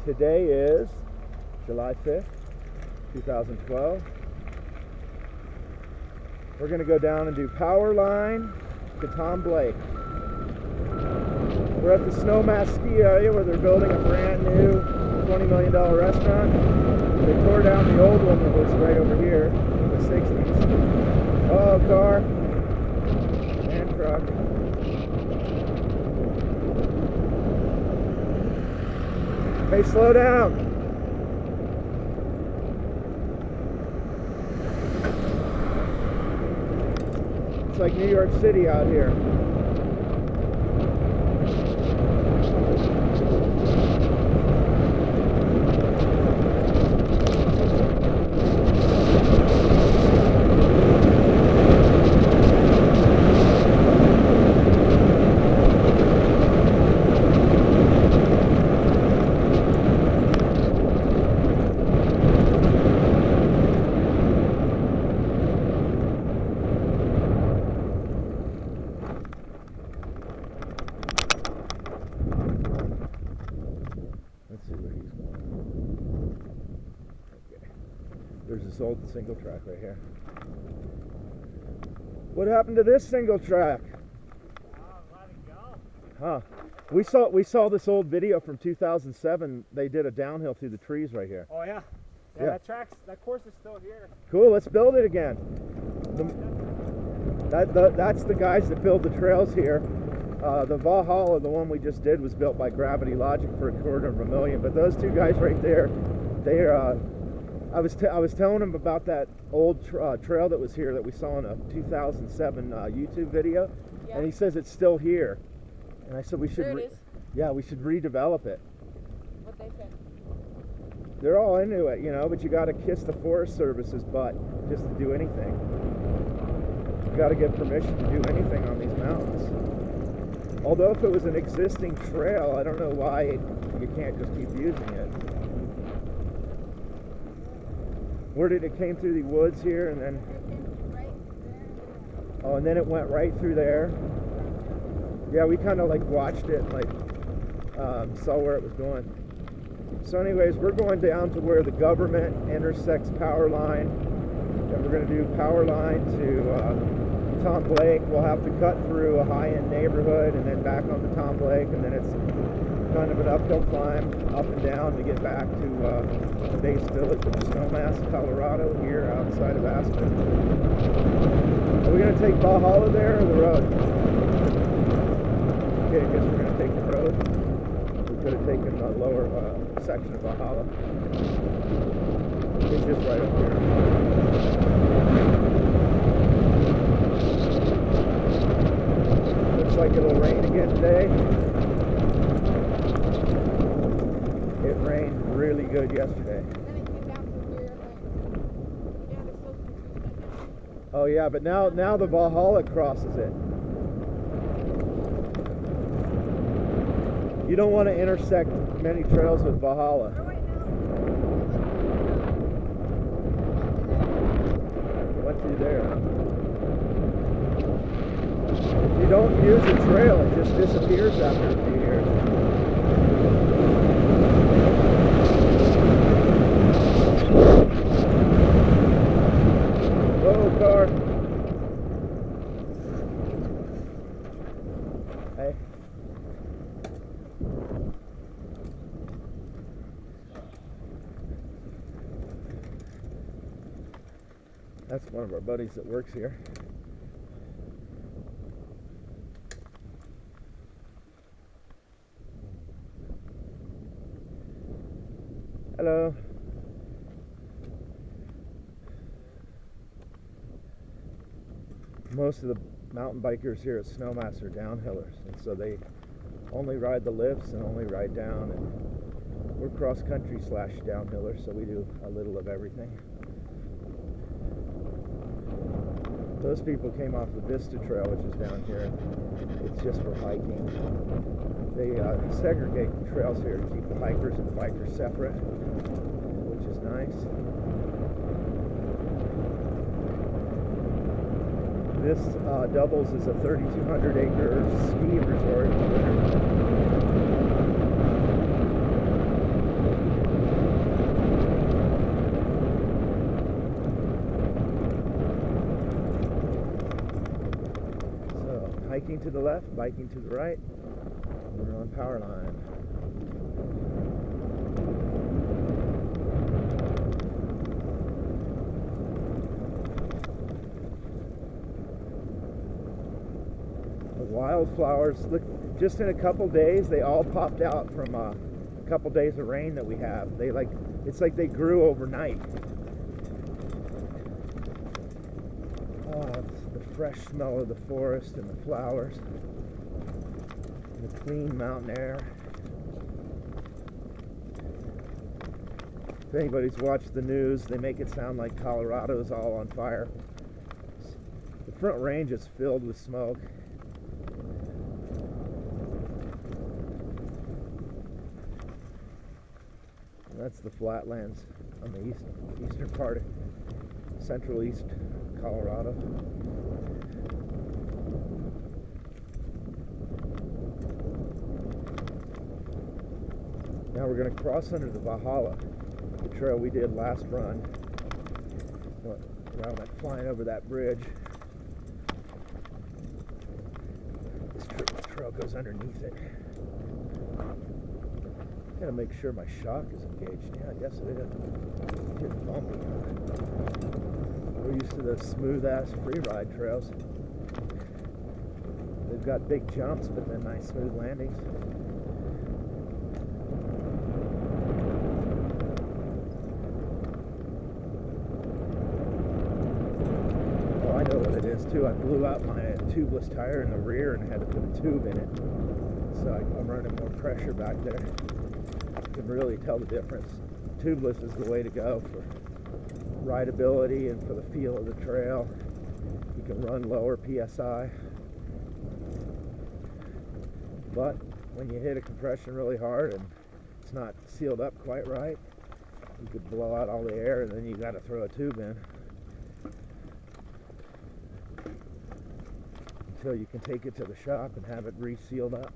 Today is July 5th, 2012. We're going to go down and do Poweline to Tom Blake. We're at the Snowmass ski area where they're building a brand new $20 million restaurant. They tore down the old one that was right over here in the 60s. Oh, car and truck. Hey, slow down. It's like New York City out here. Let's see where he's going. Okay. There's this old single track right here. What happened to this single track? Let it go. Huh. We saw this old video from 2007. They did a downhill through the trees right here. Oh yeah. Yeah. That course is still here. Cool, let's build it again. That's the guys that build the trails here. The Valhalla, the one we just did, was built by Gravity Logic for $250,000. But those two guys right there, I was telling them about that old trail that was here that we saw in a 2007 YouTube video, Yeah. and he says it's still here. And I said we should, There it is. yeah, we should redevelop it. What they said. They're all into it, you know, but you got to kiss the Forest Service's butt just to do anything. You got to get permission to do anything on these mountains. Although if it was an existing trail, I don't know why you can't just keep using it. Where did it came through the woods here and then? Oh, and then it went right through there. Yeah, we kind of like watched it, like saw where it was going. So anyways, we're going down to where the government intersects Powerline, and we're going to do Powerline to Tom Blake. We'll have to cut through a high-end neighborhood and then back onto Tom Blake, and then it's kind of an uphill climb up and down to get back to the base village of Snowmass, Colorado, here outside of Aspen. Are we going to take Valhalla there or the road? Okay, I guess we're going to take the road. We could have taken the lower section of Valhalla. It's just right up here. Looks like it'll rain again today. It rained really good yesterday. Oh yeah, but now the Valhalla crosses it. You don't want to intersect many trails with Valhalla. Went through there. If you don't use a trail, it just disappears after a few years. Whoa, car. Hey. That's one of our buddies that works here. Hello. Most of the mountain bikers here at Snowmass are downhillers, and so they only ride the lifts and only ride down, and we're cross-country / downhillers, so we do a little of everything. Those people came off the Vista Trail, which is down here. It's just for hiking. They segregate the trails here to keep the hikers and the bikers separate, which is nice. This doubles as a 3,200-acre ski resort. Biking to the left, biking to the right. We're on Powerline. The wildflowers, look, just in a couple days, they all popped out from a couple days of rain that we have. It's like they grew overnight. Oh, it's the fresh smell of the forest and the flowers, and the clean mountain air. If anybody's watched the news, they make it sound like Colorado's all on fire. The Front Range is filled with smoke. And that's the flatlands on the eastern part of central east Colorado. Now we're going to cross under the Valhalla, the trail we did last run. Rather than flying over that bridge, this trail goes underneath it. Gotta make sure my shock is engaged. Yeah, I guess it is. It's getting bumpy. We're used to the smooth-ass free-ride trails. They've got big jumps, but then nice smooth landings. Oh, I know what it is too. I blew out my tubeless tire in the rear and had to put a tube in it. So I'm running more pressure back there. You can really tell the difference. Tubeless is the way to go for rideability and for the feel of the trail. You can run lower PSI, but when you hit a compression really hard and it's not sealed up quite right, you could blow out all the air and then you got to throw a tube in until you can take it to the shop and have it re-sealed up,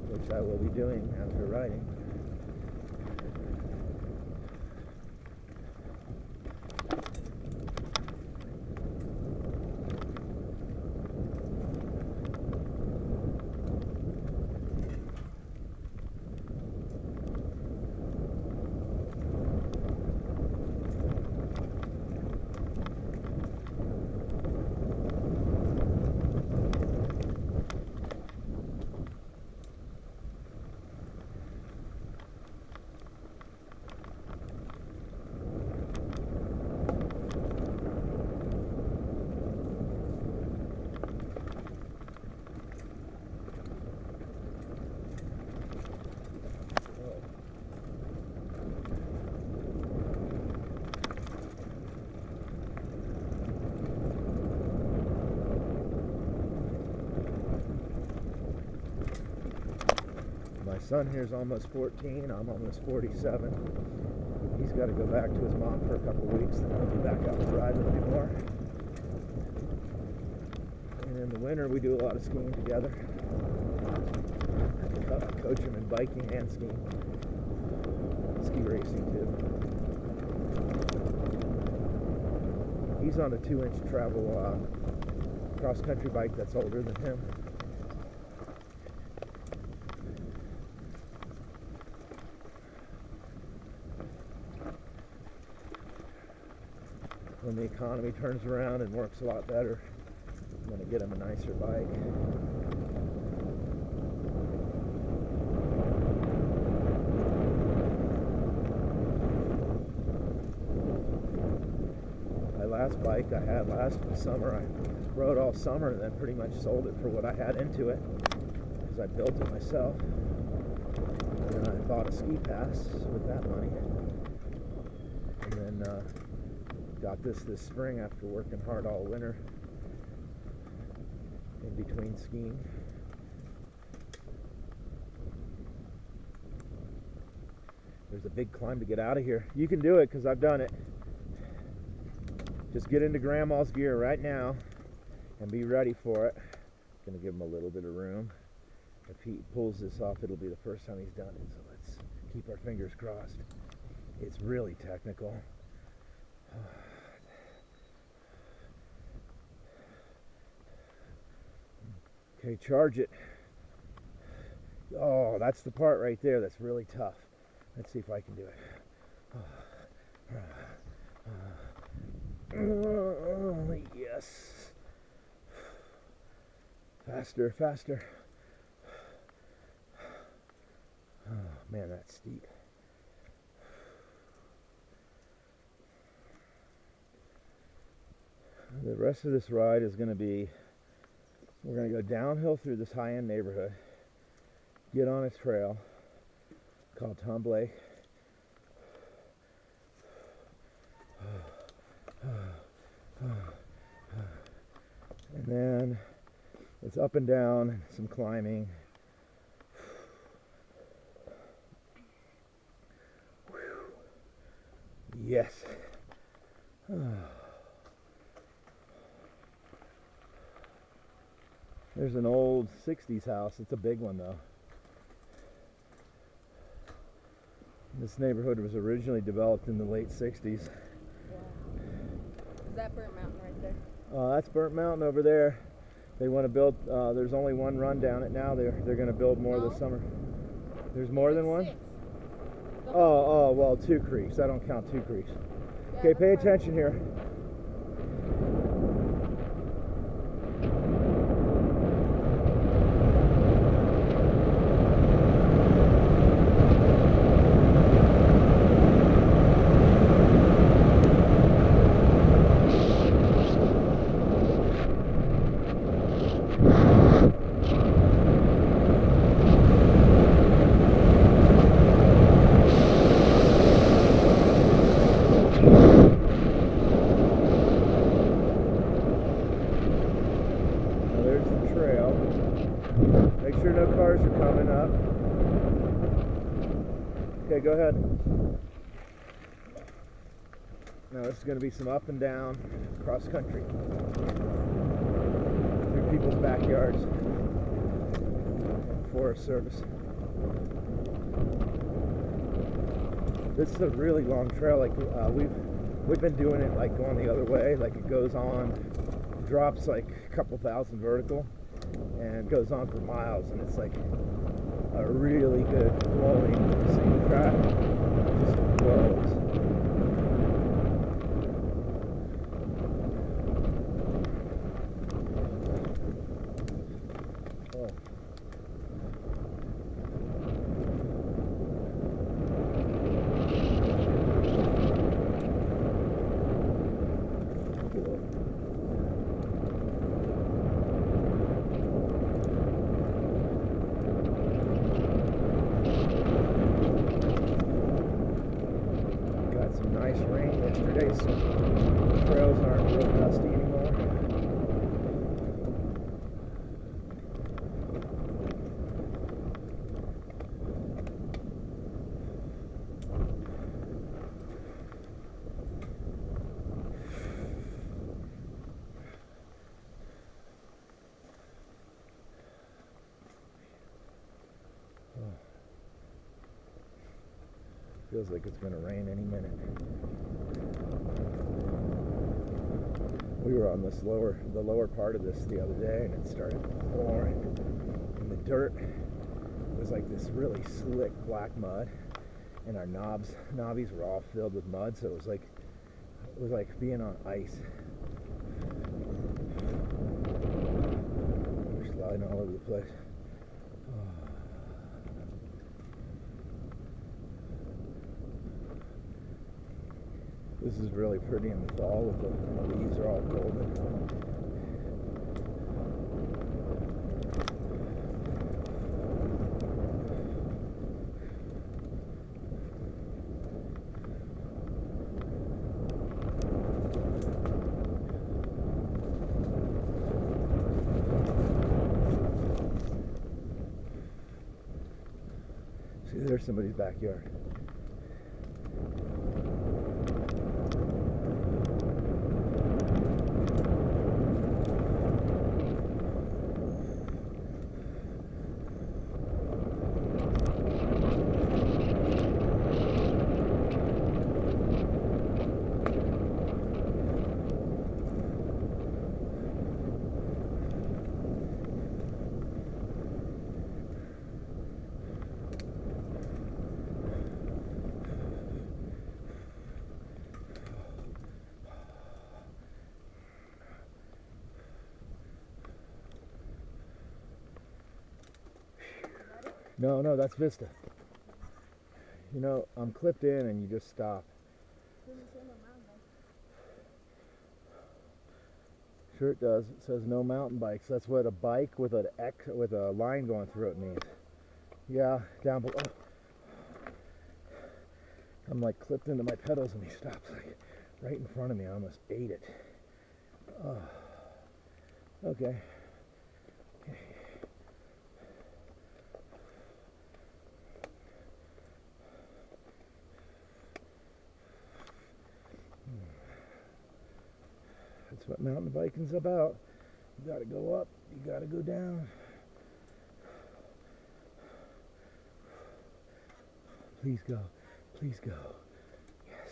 which I will be doing after riding. My son here's almost 14, I'm almost 47. He's got to go back to his mom for a couple weeks, then he'll be back out to ride with me more. And in the winter we do a lot of skiing together. I coach him in biking and skiing. Ski racing too. He's on a 2-inch travel cross-country bike that's older than him. When the economy turns around and works a lot better, I'm going to get him a nicer bike. My last bike I had last summer, I rode all summer and then pretty much sold it for what I had into it because I built it myself. And I bought a ski pass with that money. And then got this spring after working hard all winter in between skiing. There's a big climb to get out of here. You can do it because I've done it. Just get into Grandma's gear right now and be ready for it. Gonna give him a little bit of room. If he pulls this off, it'll be the first time he's done it, so let's keep our fingers crossed. It's really technical. Okay, charge it. Oh, that's the part right there that's really tough. Let's see if I can do it. Yes. Faster, faster. Oh, man, that's steep. The rest of this ride is going to be, we're going to go downhill through this high-end neighborhood, get on a trail called Tom Blake. And then it's up and down, some climbing. Yes. There's an old 60s house. It's a big one though. This neighborhood was originally developed in the late 60s. Wow. Is that Burnt Mountain right there? That's Burnt Mountain over there. They want to build, there's only one run down it now. They're going to build more this summer. There's more than one? Oh, well, 2 creeks. I don't count 2 creeks. Yeah, Okay, pay attention here. Make sure no cars are coming up. Okay, go ahead. Now this is going to be some up and down, cross country, through people's backyards, Forest Service. This is a really long trail. Like we've been doing it like going the other way. Like it goes on, drops like a couple thousand vertical, and goes on for miles, and it's like a really good flowing single track. It just flows. Oh. Nice rain yesterday, so the trails aren't real dusty anymore. Feels like it's going to rain any minute. We were on this the lower part of this the other day, and it started pouring, and the dirt was like this really slick black mud, and our knobbies were all filled with mud, so it was like being on ice. We're sliding all over the place. This is really pretty in the fall with the leaves are all golden. See, there's somebody's backyard. No, that's Vista. You know, I'm clipped in and you just stop. Sure it does. It says no mountain bikes. That's what a bike with an X with a line going through it means. Yeah, down below. I'm like clipped into my pedals and he stops like right in front of me. I almost ate it. Oh. Okay. That's what mountain biking's about. You gotta go up, you gotta go down. Please go, please go. Yes.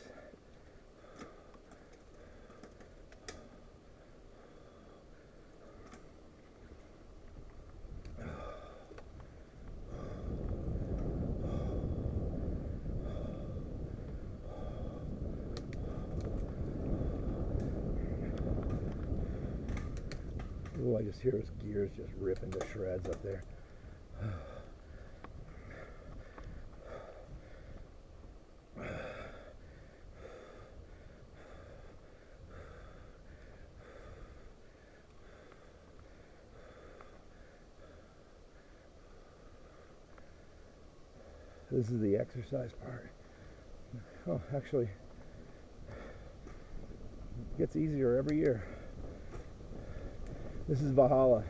Oh, I just hear his gears just ripping to shreds up there. This is the exercise part. Oh, actually, it gets easier every year. This is Valhalla.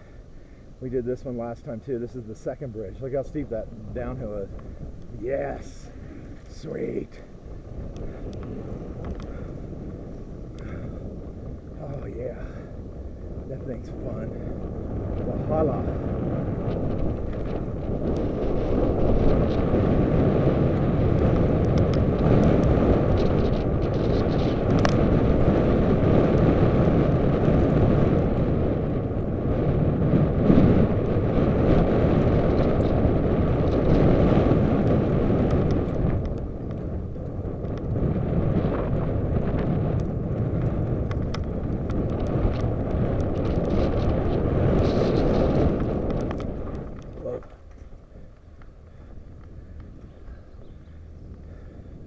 We did this one last time too. This is the second bridge. Look how steep that downhill is. Yes, sweet. Oh yeah, that thing's fun. Valhalla.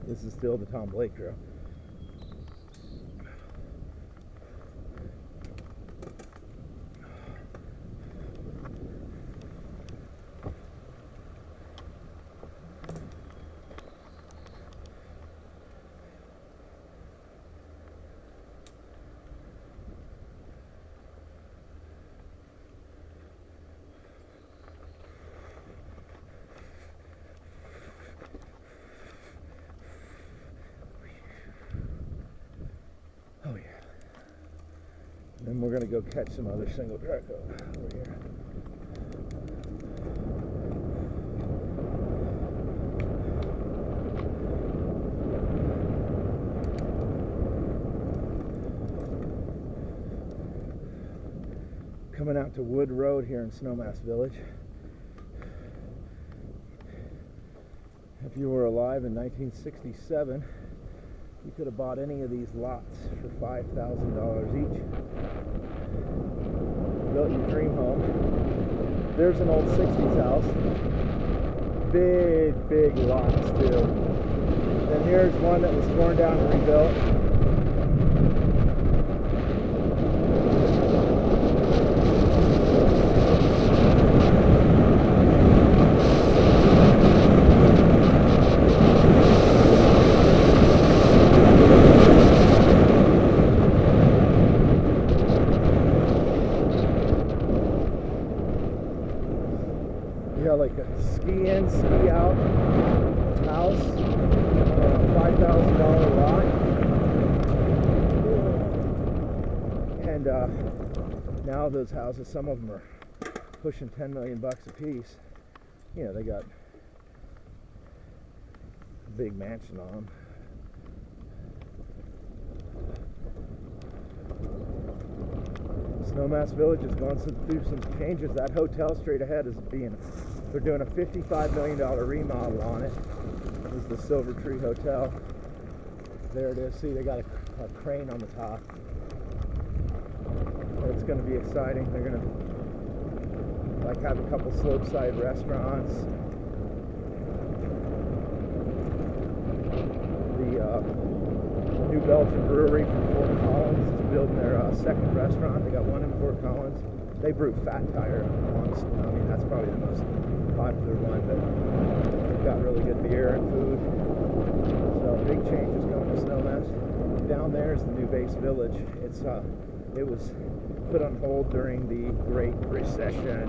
This is still the Tom Blake Trail. Oh yeah. Then we're gonna go catch some other single track over here. Coming out to Wood Road here in Snowmass Village. If you were alive in 1967, you could have bought any of these lots for $5,000 each. Built your dream home. There's an old 60s house. Big lots too. Then here's one that was torn down and rebuilt. You got like a ski in, ski out house, $5,000 lot, and now those houses, some of them are pushing 10 million bucks a piece. You know, they got a big mansion on them. Snowmass Village is going through some changes. That hotel straight ahead is they're doing a $55 million remodel on it. This is the Silver Tree Hotel. There it is. See, they got a crane on the top. It's going to be exciting. They're going to like have a couple slopeside restaurants, New Belgian brewery from Fort Collins is building their second restaurant. They got one in Fort Collins. They brew Fat Tire, honestly. I mean, that's probably the most popular one, but they've got really good beer and food. So big changes coming to Snowmass. Down there is the new base village. It was put on hold during the Great Recession,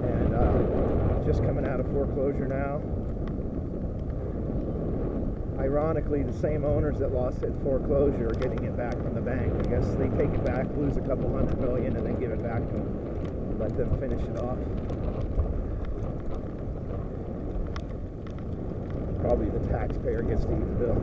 and just coming out of foreclosure now. Ironically, the same owners that lost it in foreclosure are getting it back from the bank. I guess they take it back, lose a couple $100 million, and then give it back to them. Let them finish it off. Probably the taxpayer gets to eat the bill.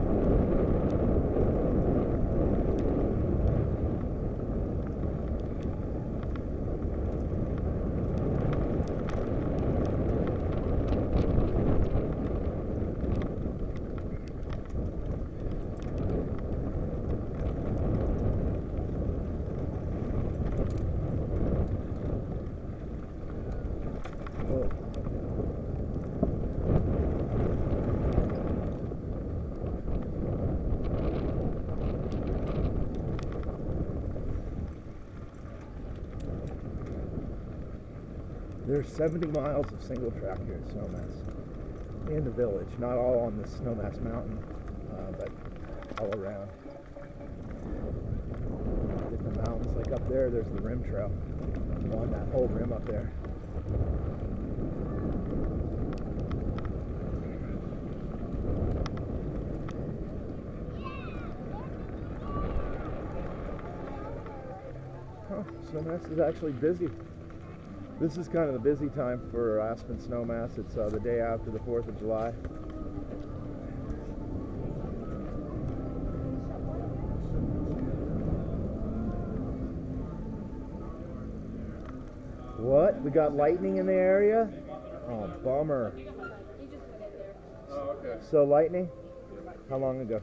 There's 70 miles of single track here at Snowmass in the village, not all on the Snowmass Mountain, but all around. Different mountains, like up there, there's the rim trail on that whole rim up there. Oh, Snowmass is actually busy. This is kind of the busy time for Aspen Snowmass. It's the day after the 4th of July. What? We got lightning in the area? Oh, bummer. Oh, okay. So lightning? How long ago?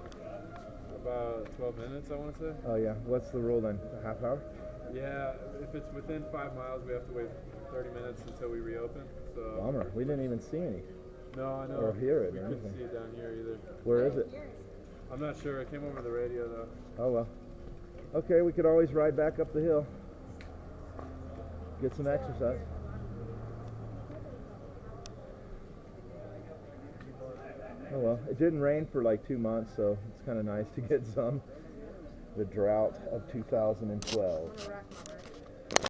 About 12 minutes, I want to say. Oh yeah. What's the rule then? A half hour? Yeah, if it's within 5 miles, we have to wait 30 minutes until we reopen. So. Bummer. We didn't even see any. No, I know. Or hear it. We or couldn't anything. see it down here either. Where is it? I'm not sure. It came over the radio though. Oh well. Okay, we could always ride back up the hill. Get some exercise. Oh well, it didn't rain for like 2 months, so it's kind of nice to get some. The drought of 2012.